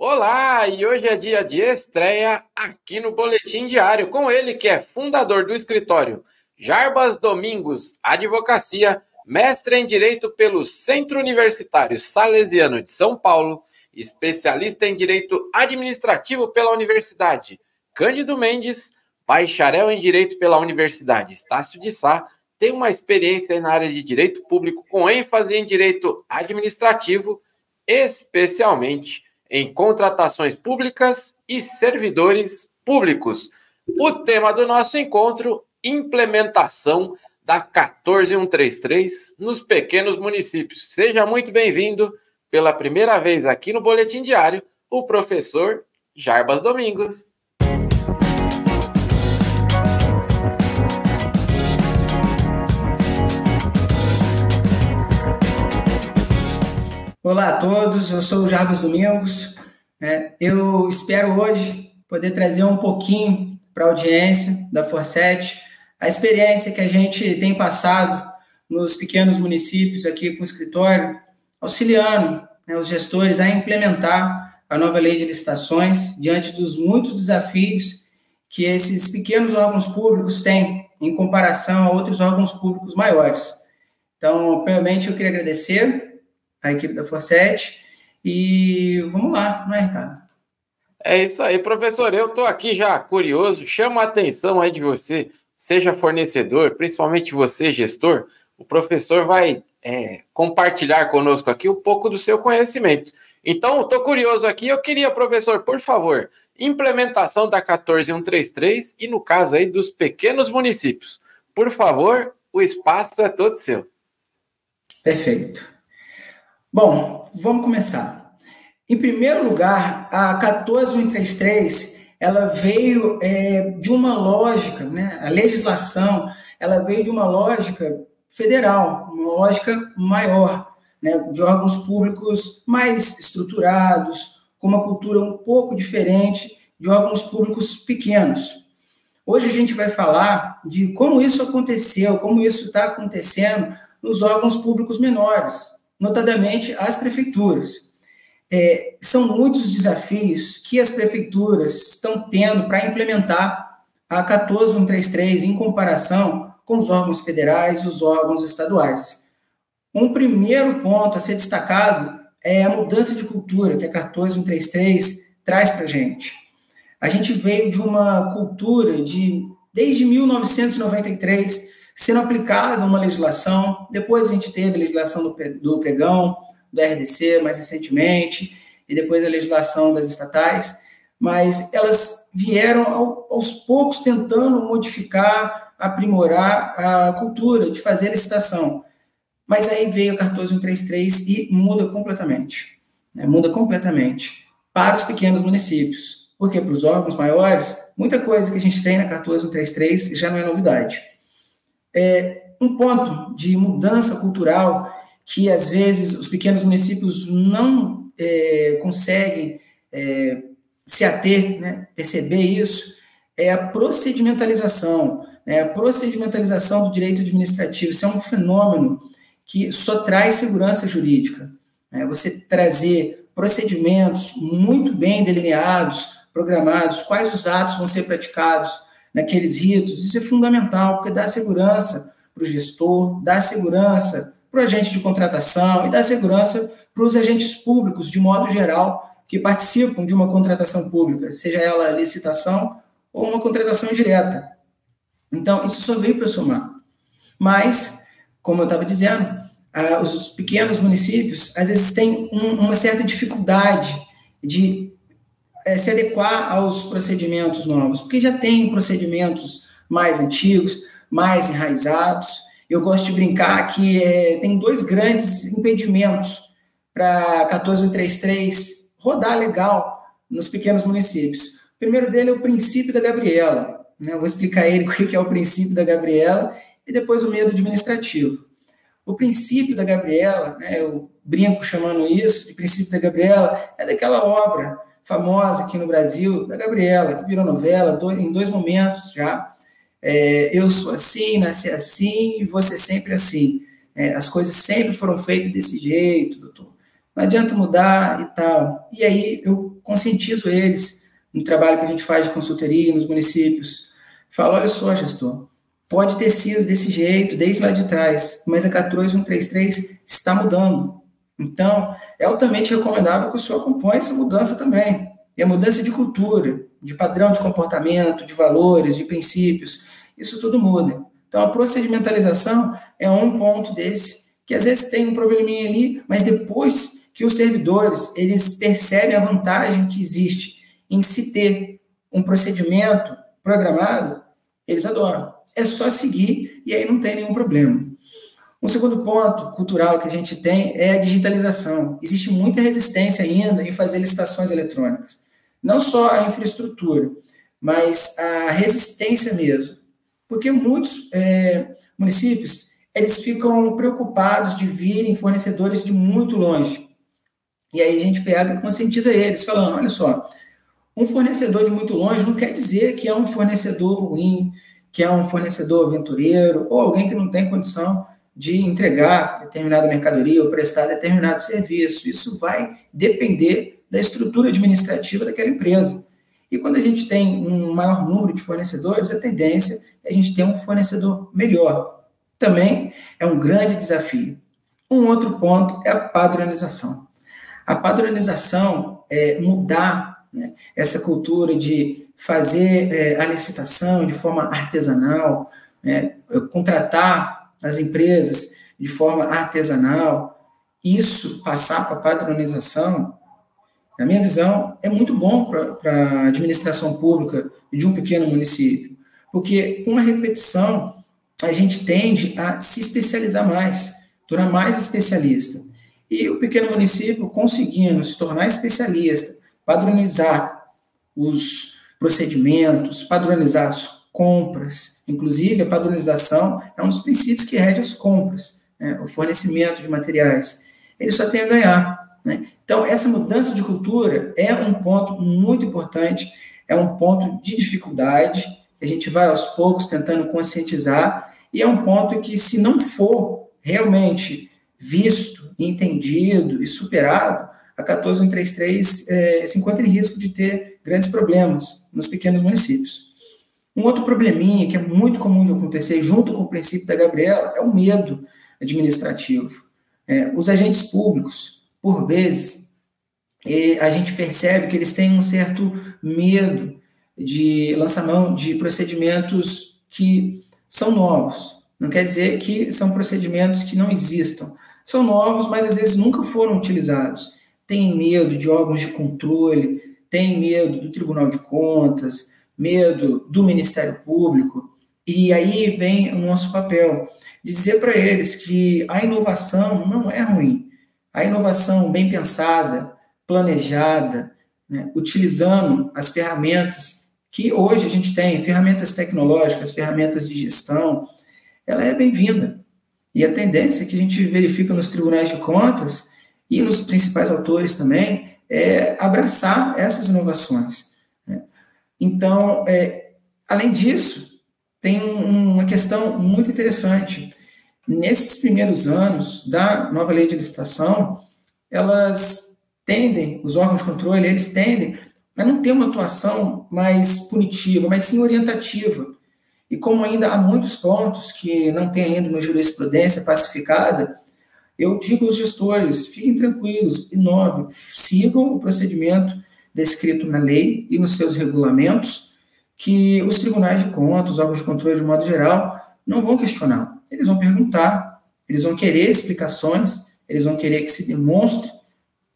Olá, e hoje é dia de estreia aqui no Boletim Diário, com ele que é fundador do escritório Jarbas Domingos Advocacia, mestre em Direito pelo Centro Universitário Salesiano de São Paulo, especialista em Direito Administrativo pela Universidade Cândido Mendes, bacharel em Direito pela Universidade Estácio de Sá, tem uma experiência na área de Direito Público com ênfase em Direito Administrativo, especialmente em contratações públicas e servidores públicos. O tema do nosso encontro, implementação da 14133 nos pequenos municípios. Seja muito bem-vindo pela primeira vez aqui no Boletim Diário, o professor Jarbas Domingos. Olá a todos, eu sou o Jarbas Domingos. Eu espero hoje poder trazer um pouquinho para a audiência da Forset a experiência que a gente tem passado nos pequenos municípios aqui com o escritório, auxiliando os gestores a implementar a nova lei de licitações diante dos muitos desafios que esses pequenos órgãos públicos têm em comparação a outros órgãos públicos maiores. Então, primeiramente, eu queria agradecer a equipe da Forset, e vamos lá, não é, Ricardo? É isso aí, professor, eu estou aqui já curioso, chamo a atenção aí de você, seja fornecedor, principalmente você, gestor, o professor vai compartilhar conosco aqui um pouco do seu conhecimento. Então, estou curioso aqui, eu queria, professor, por favor, implementação da 14133 e no caso aí dos pequenos municípios. Por favor, o espaço é todo seu. Perfeito. Bom, vamos começar. Em primeiro lugar, a 14133, ela veio de uma lógica, né? A legislação, ela veio de uma lógica federal, uma lógica maior, né? De órgãos públicos mais estruturados, com uma cultura um pouco diferente de órgãos públicos pequenos. Hoje a gente vai falar de como isso aconteceu, como isso está acontecendo nos órgãos públicos menores, notadamente as prefeituras. São muitos desafios que as prefeituras estão tendo para implementar a 14133 em comparação com os órgãos federais e os órgãos estaduais. Um primeiro ponto a ser destacado é a mudança de cultura que a 14133 traz para a gente. A gente veio de uma cultura desde 1993, sendo aplicada uma legislação, depois a gente teve a legislação do pregão, do RDC, mais recentemente, e depois a legislação das estatais, mas elas vieram aos poucos tentando modificar, aprimorar a cultura de fazer licitação. Mas aí veio a 14133 e muda completamente, né? Muda completamente para os pequenos municípios, porque para os órgãos maiores, muita coisa que a gente tem na 14133 já não é novidade. Um ponto de mudança cultural que, às vezes, os pequenos municípios não conseguem se ater, né, perceber isso, é a procedimentalização, né, a procedimentalização do direito administrativo. Isso é um fenômeno que só traz segurança jurídica, né? Você trazer procedimentos muito bem delineados, programados, quais os atos vão ser praticados naqueles ritos, isso é fundamental, porque dá segurança para o gestor, dá segurança para o agente de contratação e dá segurança para os agentes públicos, de modo geral, que participam de uma contratação pública, seja ela licitação ou uma contratação direta. Então, isso só veio para somar. Mas, como eu estava dizendo, os pequenos municípios, às vezes, têm uma certa dificuldade de se adequar aos procedimentos novos, porque já tem procedimentos mais antigos, mais enraizados. Eu gosto de brincar que tem dois grandes impedimentos para 14133 rodar legal nos pequenos municípios. O primeiro dele é o princípio da Gabriela, né? Eu vou explicar ele o que é o princípio da Gabriela e depois o medo administrativo. O princípio da Gabriela, né, eu brinco chamando isso de princípio da Gabriela, é daquela obra famosa aqui no Brasil, da Gabriela, que virou novela em dois momentos já. Eu sou assim, nasci assim, e você sempre assim. As coisas sempre foram feitas desse jeito, doutor. Não adianta mudar e tal. E aí eu conscientizo eles no trabalho que a gente faz de consultoria nos municípios. Falo, olha só, gestor, pode ter sido desse jeito desde lá de trás, mas a 14133 está mudando. Então, é altamente recomendável que o senhor acompanhe essa mudança também. E a mudança de cultura, de padrão de comportamento, de valores, de princípios, isso tudo muda. Então, a procedimentalização é um ponto desse, que às vezes tem um probleminha ali, mas depois que os servidores, eles percebem a vantagem que existe em se ter um procedimento programado, eles adoram. É só seguir e aí não tem nenhum problema. Um segundo ponto cultural que a gente tem é a digitalização. Existe muita resistência ainda em fazer licitações eletrônicas. Não só a infraestrutura, mas a resistência mesmo. Porque muitos municípios, eles ficam preocupados de virem fornecedores de muito longe. E aí a gente pega e conscientiza eles, falando, olha só, um fornecedor de muito longe não quer dizer que é um fornecedor ruim, que é um fornecedor aventureiro, ou alguém que não tem condição de entregar determinada mercadoria ou prestar determinado serviço. Isso vai depender da estrutura administrativa daquela empresa. E quando a gente tem um maior número de fornecedores, a tendência é a gente ter um fornecedor melhor. Também é um grande desafio. Um outro ponto é a padronização. A padronização é mudar, né, essa cultura de fazer a licitação de forma artesanal, né, contratar as empresas de forma artesanal, isso passar para a padronização, na minha visão, é muito bom para a administração pública de um pequeno município, porque com a repetição, a gente tende a se especializar mais, tornar mais especialista. E o pequeno município, conseguindo se tornar especialista, padronizar os procedimentos, padronizar as compras, inclusive a padronização é um dos princípios que rege as compras, né, o fornecimento de materiais. Ele só tem a ganhar, né? Então, essa mudança de cultura é um ponto muito importante, é um ponto de dificuldade, que a gente vai aos poucos tentando conscientizar, e é um ponto que, se não for realmente visto, entendido e superado, a 14133 se encontra em risco de ter grandes problemas nos pequenos municípios. Um outro probleminha que é muito comum de acontecer, junto com o princípio da Gabriela, é o medo administrativo. Os agentes públicos, por vezes, a gente percebe que eles têm um certo medo de lançar mão de procedimentos que são novos. Não quer dizer que são procedimentos que não existam. São novos, mas às vezes nunca foram utilizados. Tem medo de órgãos de controle, tem medo do Tribunal de Contas, medo do Ministério Público, e aí vem o nosso papel, dizer para eles que a inovação não é ruim. A inovação bem pensada, planejada, né, utilizando as ferramentas que hoje a gente tem, ferramentas tecnológicas, ferramentas de gestão, ela é bem-vinda. E a tendência que a gente verifica nos tribunais de contas e nos principais autores também é abraçar essas inovações, né? Então, além disso, tem uma questão muito interessante. Nesses primeiros anos da nova lei de licitação, elas tendem, os órgãos de controle, eles tendem a não ter uma atuação mais punitiva, mas sim orientativa. E como ainda há muitos pontos que não tem ainda uma jurisprudência pacificada, eu digo aos gestores, fiquem tranquilos, inovem, sigam o procedimento descrito na lei e nos seus regulamentos, que os tribunais de contas, os órgãos de controle de modo geral, não vão questionar. Eles vão perguntar, eles vão querer explicações, eles vão querer que se demonstre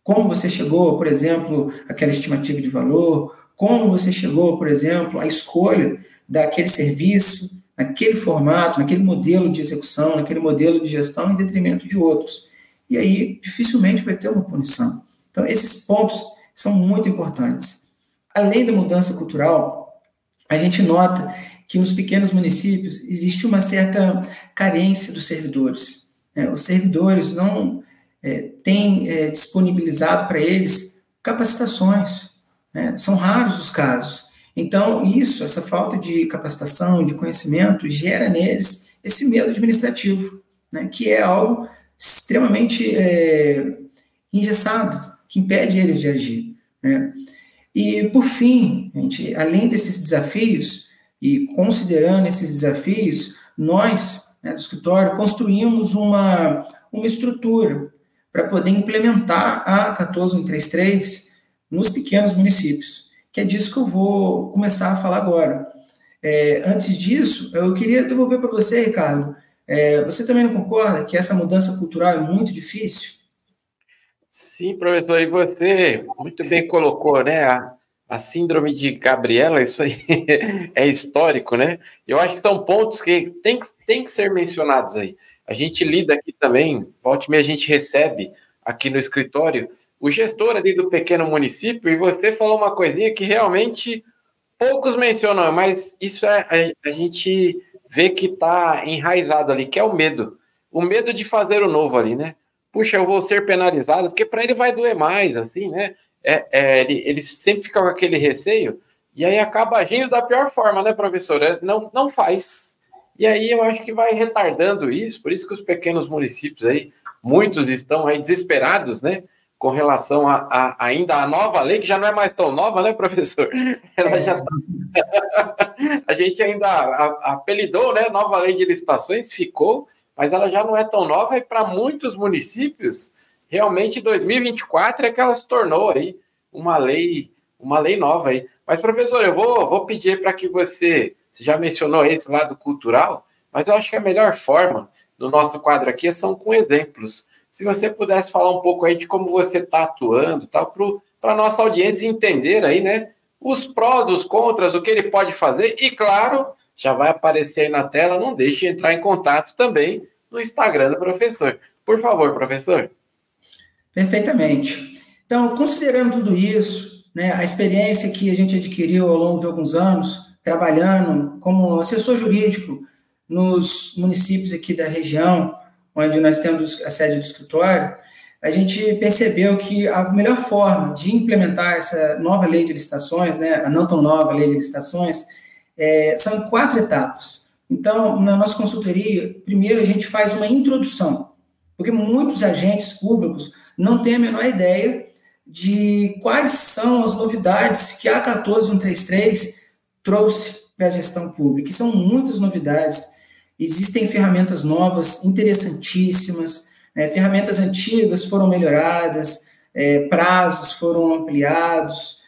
como você chegou, por exemplo, àquela estimativa de valor, como você chegou, por exemplo, à escolha daquele serviço, naquele formato, naquele modelo de execução, naquele modelo de gestão, em detrimento de outros. E aí, dificilmente vai ter uma punição. Então, esses pontos são muito importantes. Além da mudança cultural, a gente nota que nos pequenos municípios existe uma certa carência dos servidores. Os servidores não têm disponibilizado para eles capacitações. São raros os casos. Então, essa falta de capacitação, de conhecimento, gera neles esse medo administrativo, né, que é algo extremamente engessado, que impede eles de agir, né? E, por fim, gente, além desses desafios, e considerando esses desafios, nós, né, do escritório, construímos uma estrutura para poder implementar a 14133 nos pequenos municípios, que é disso que eu vou começar a falar agora. Antes disso, eu queria devolver para você, Ricardo. Você também não concorda que essa mudança cultural é muito difícil? Sim, professor, e você muito bem colocou, né? A síndrome de Gabriela, isso aí é histórico, né? Eu acho que são pontos que tem que ser mencionados aí. A gente lida aqui também, volta e meia a gente recebe aqui no escritório o gestor ali do pequeno município, e você falou uma coisinha que realmente poucos mencionam, mas isso a gente vê que está enraizado ali, que é o medo. O medo de fazer o novo ali, né? Puxa, eu vou ser penalizado, porque para ele vai doer mais, assim, né? Ele sempre fica com aquele receio, e aí acaba agindo da pior forma, né, professora? Não faz. E aí eu acho que vai retardando isso, por isso que os pequenos municípios aí, muitos estão aí desesperados, né? Com relação ainda à nova lei, que já não é mais tão nova, né, professor? Ela já tá... A gente ainda apelidou, né? Nova lei de licitações, ficou, mas ela já não é tão nova, e para muitos municípios, realmente 2024 é que ela se tornou aí uma lei nova aí. Mas, professor, eu vou pedir para que você já mencionou esse lado cultural, mas eu acho que a melhor forma do nosso quadro aqui são com exemplos. Se você pudesse falar um pouco aí de como você está atuando, tal, para a nossa audiência entender aí, né, os prós, os contras, o que ele pode fazer, e claro, já vai aparecer aí na tela, não deixe de entrar em contato também no Instagram do professor. Por favor, professor. Perfeitamente. Então, considerando tudo isso, né, a experiência que a gente adquiriu ao longo de alguns anos, trabalhando como assessor jurídico nos municípios aqui da região, onde nós temos a sede do escritório, a gente percebeu que a melhor forma de implementar essa nova lei de licitações, né, a não tão nova lei de licitações, são 4 etapas. Então, na nossa consultoria, primeiro a gente faz uma introdução, porque muitos agentes públicos não têm a menor ideia de quais são as novidades que a 14133 trouxe para a gestão pública, e são muitas novidades. Existem ferramentas novas, interessantíssimas, ferramentas antigas foram melhoradas, prazos foram ampliados,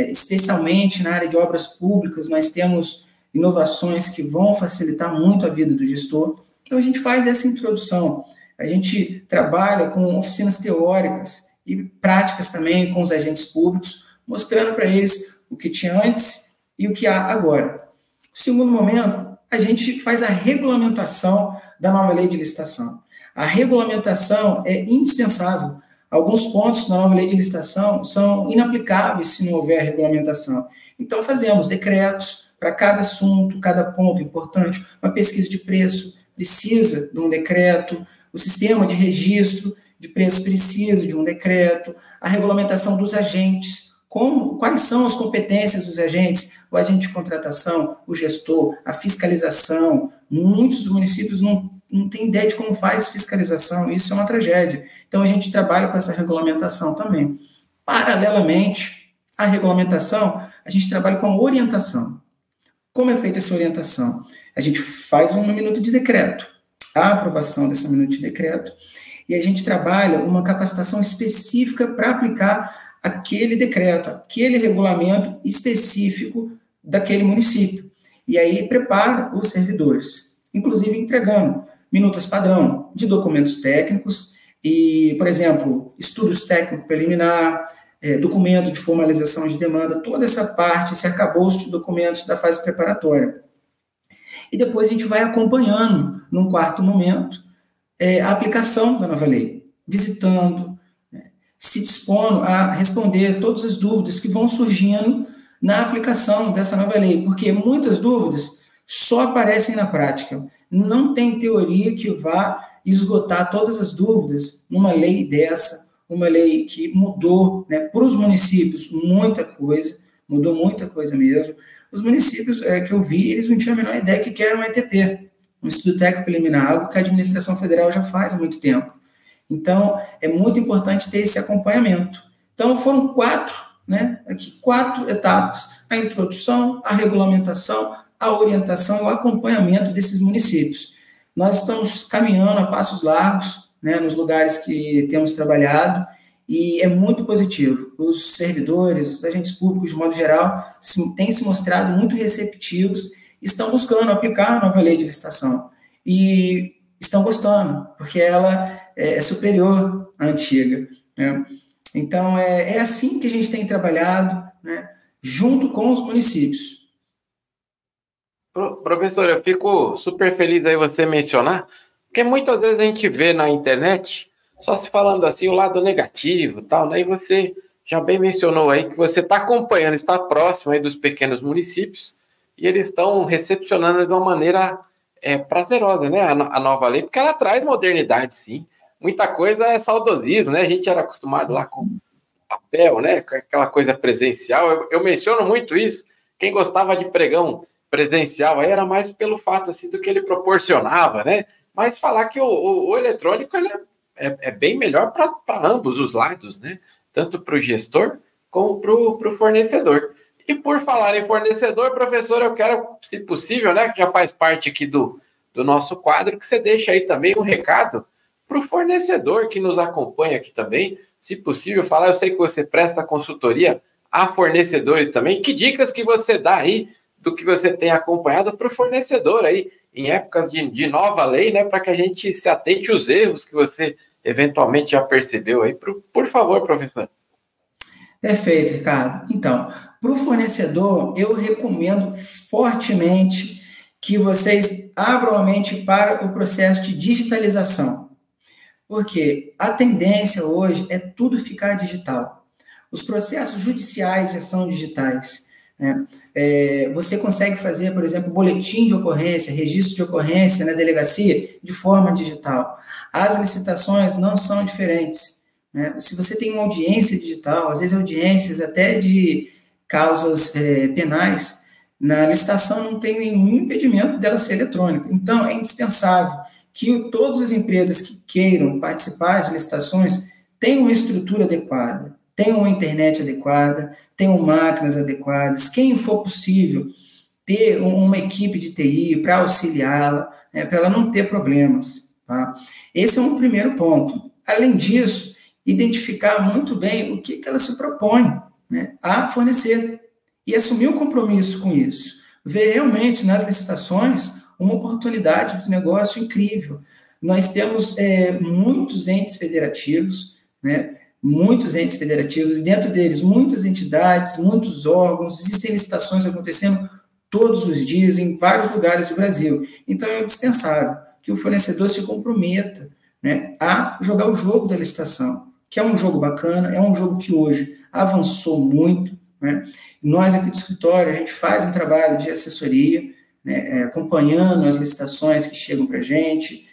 especialmente na área de obras públicas, nós temos inovações que vão facilitar muito a vida do gestor. Então, a gente faz essa introdução. A gente trabalha com oficinas teóricas e práticas também com os agentes públicos, mostrando para eles o que tinha antes e o que há agora. O segundo momento, a gente faz a regulamentação da nova lei de licitação. A regulamentação é indispensável. Alguns pontos da nova lei de licitação são inaplicáveis se não houver regulamentação. Então, fazemos decretos para cada assunto, cada ponto importante. Uma pesquisa de preço precisa de um decreto, o sistema de registro de preço precisa de um decreto, a regulamentação dos agentes, quais são as competências dos agentes, o agente de contratação, o gestor, a fiscalização. Muitos municípios não têm ideia de como faz fiscalização, isso é uma tragédia. Então, a gente trabalha com essa regulamentação também. Paralelamente à regulamentação, a gente trabalha com a orientação. Como é feita essa orientação? A gente faz um minuto de decreto, a aprovação desse minuto de decreto, e a gente trabalha uma capacitação específica para aplicar aquele decreto, aquele regulamento específico daquele município. E aí prepara os servidores, inclusive entregando minutas padrão de documentos técnicos e, por exemplo, estudos técnicos preliminar, documento de formalização de demanda, toda essa parte, esse arcabouço de documentos da fase preparatória. E depois a gente vai acompanhando, num quarto momento, a aplicação da nova lei, visitando, se dispondo a responder todas as dúvidas que vão surgindo na aplicação dessa nova lei, porque muitas dúvidas só aparecem na prática. Não tem teoria que vá esgotar todas as dúvidas numa lei dessa, uma lei que mudou, né, para os municípios muita coisa, mudou muita coisa mesmo. Os municípios que eu vi, eles não tinham a menor ideia que era um ETP, um estudo técnico preliminar, algo que a administração federal já faz há muito tempo. Então, é muito importante ter esse acompanhamento. Então, foram 4 né, aqui 4 etapas: a introdução, a regulamentação, a orientação e o acompanhamento desses municípios. Nós estamos caminhando a passos largos, né, nos lugares que temos trabalhado, e é muito positivo. Os servidores, os agentes públicos, de modo geral, têm se mostrado muito receptivos, estão buscando aplicar a nova lei de licitação. E estão gostando, porque ela é superior à antiga, né? Então, é assim que a gente tem trabalhado, né, junto com os municípios. Professor, eu fico super feliz aí você mencionar, porque muitas vezes a gente vê na internet só se falando assim o lado negativo, tal, né? E você já bem mencionou aí que você está acompanhando, está próximo aí dos pequenos municípios e eles estão recepcionando de uma maneira prazerosa, né? A nova lei, porque ela traz modernidade, sim. Muita coisa é saudosismo, né? A gente era acostumado lá com papel, né? Com aquela coisa presencial. Eu menciono muito isso. Quem gostava de pregão presencial aí era mais pelo fato assim do que ele proporcionava, né? Mas falar que o eletrônico ele é bem melhor para ambos os lados, né? Tanto para o gestor como para o fornecedor. E por falar em fornecedor, professor, eu quero, se possível, né, que já faz parte aqui do nosso quadro, que você deixe aí também um recado para o fornecedor que nos acompanha aqui também, se possível, falar, eu sei que você presta consultoria a fornecedores também, que dicas que você dá aí do que você tem acompanhado para o fornecedor aí, em épocas de nova lei, né, para que a gente se atente aos erros que você eventualmente já percebeu aí. Por favor, professor. Perfeito, Ricardo. Então, para o fornecedor, eu recomendo fortemente que vocês abram a mente para o processo de digitalização, porque a tendência hoje é tudo ficar digital. Os processos judiciais já são digitais, né? Você consegue fazer, por exemplo, boletim de ocorrência, registro de ocorrência na delegacia de forma digital. As licitações não são diferentes, né? Se você tem uma audiência digital, às vezes audiências até de causas penais, na licitação não tem nenhum impedimento dela ser eletrônica. Então, é indispensável que todas as empresas que queiram participar de licitações tenham uma estrutura adequada, tenham uma internet adequada, tenham máquinas adequadas, quem for possível, ter uma equipe de TI para auxiliá-la, né, para ela não ter problemas. Tá? Esse é um primeiro ponto. Além disso, identificar muito bem o que ela se propõe, né, a fornecer e assumir um compromisso com isso. Ver realmente nas licitações uma oportunidade de negócio incrível. Nós temos muitos entes federativos, né, muitos entes federativos, dentro deles muitas entidades, muitos órgãos, existem licitações acontecendo todos os dias em vários lugares do Brasil. Então é indispensável que o fornecedor se comprometa, né, a jogar o jogo da licitação, que é um jogo bacana, é um jogo que hoje avançou muito, né? Nós aqui do escritório, a gente faz um trabalho de assessoria, né, acompanhando as licitações que chegam para a gente,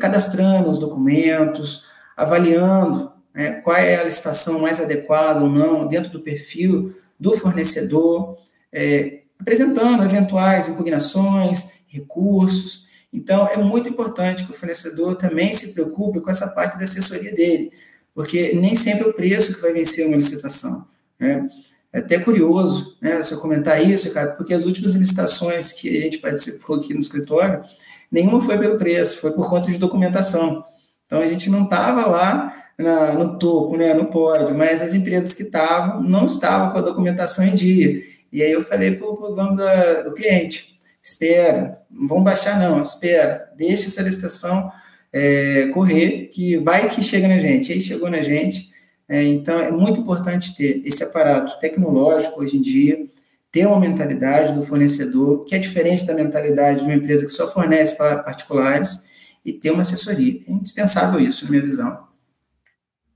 cadastrando os documentos, avaliando, né, qual é a licitação mais adequada ou não, dentro do perfil do fornecedor, apresentando eventuais impugnações, recursos. Então, é muito importante que o fornecedor também se preocupe com essa parte da assessoria dele, porque nem sempre é o preço que vai vencer uma licitação, né? É até curioso, né, se eu comentar isso, cara, porque as últimas licitações que a gente participou aqui no escritório, nenhuma foi pelo preço, foi por conta de documentação. Então, a gente não estava lá no topo, né, no pódio, mas as empresas que estavam, não estavam com a documentação em dia. E aí eu falei para o dono do cliente, espera, não vamos baixar não, espera, deixa essa licitação correr, que vai que chega na gente. Aí chegou na gente. Então, é muito importante ter esse aparato tecnológico hoje em dia, ter uma mentalidade do fornecedor, que é diferente da mentalidade de uma empresa que só fornece para particulares, e ter uma assessoria. É indispensável isso, na minha visão.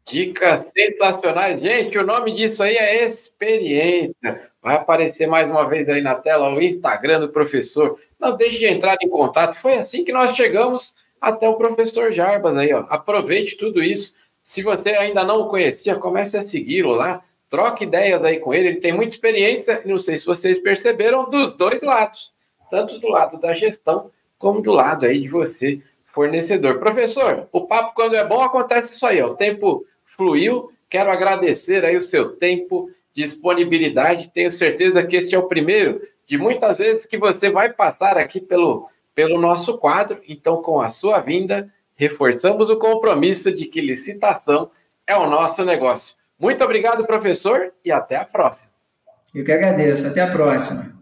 Dicas sensacionais. Gente, o nome disso aí é experiência. Vai aparecer mais uma vez aí na tela o Instagram do professor. Não deixe de entrar em contato. Foi assim que nós chegamos até o professor Jarbas aí, ó. Aproveite tudo isso. Se você ainda não o conhecia, comece a segui-lo lá. Troque ideias aí com ele. Ele tem muita experiência, não sei se vocês perceberam, dos dois lados. Tanto do lado da gestão, como do lado aí de você, fornecedor. Professor, o papo quando é bom acontece isso aí, ó. O tempo fluiu. Quero agradecer aí o seu tempo, disponibilidade. Tenho certeza que este é o primeiro de muitas vezes que você vai passar aqui pelo nosso quadro. Então, com a sua vinda, reforçamos o compromisso de que licitação é o nosso negócio. Muito obrigado, professor, e até a próxima. Eu que agradeço. Até a próxima.